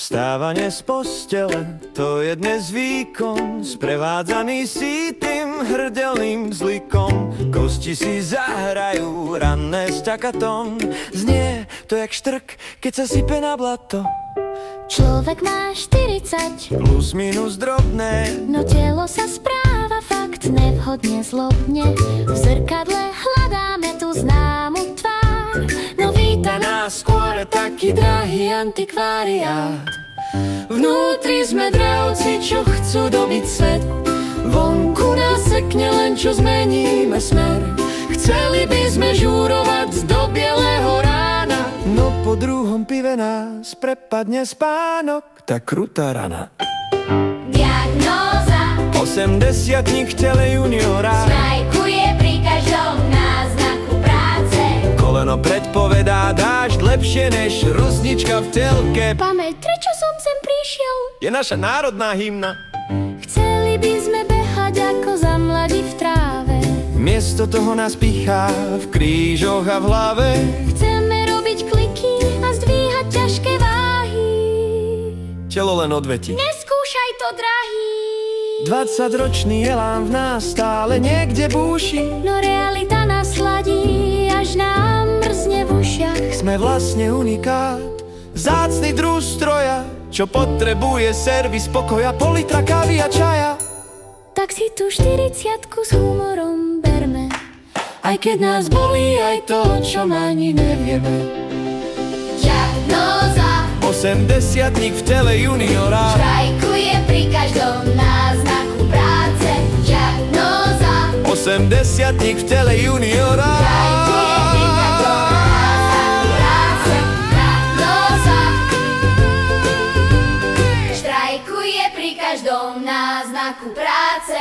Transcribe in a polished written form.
Vstávanie z postele, to je dnes výkon, sprevádzaný sítym hrdelným zlikom. Kosti si zahrajú ranné stakatom, znie to jak štrk, keď sa sype na blato. Človek má 40, Plus minus drobné, no telo sa správa fakt nevhodne zlobne. V zrkadle hľadáme tú známu tvár, no víta nás skôr taký drahý antikváriát. Vnútri sme dravci, čo chcú dobiť svet, vonku nás sekne len, čo zmeníme smer. Chceli by sme žúrovať do bieleho rána, no po druhom pive nás prepadne spánok, tá krutá rana. diagnóza 80-tník v tele juniora, štrajkuje pri každom náznaku práce. koleno predpovedá dážď lepšie než ruznička v telke. Pamäť, prečo som sem prišiel? Je naša národná hymna. Chceli by sme behať ako za mladí v tráve. Miesto toho nás pichá v krížoch a v hlave. Chceme robiť kliky a zdvíhať ťažké váhy. Telo len odvetí. Neskúšaj to, drahý. 20-ročný elán v nás stále niekde búši. No realita nás sladí, až nám mrzne v ušiach. Sme vlastne unikát, vzácny druh stroja, čo potrebuje servis, pokoja, pol litra kávy a čaja. Tak si tu 40-ku s humorom berme, Aj keď nás bolí aj to, čo ani nevieme. diagnóza 80-tník v tele juniora, štrajkuje pri každom náznaku práce. Diagnóza 80-tník v tele juniora. štrajkuje pri každom náznaku práce.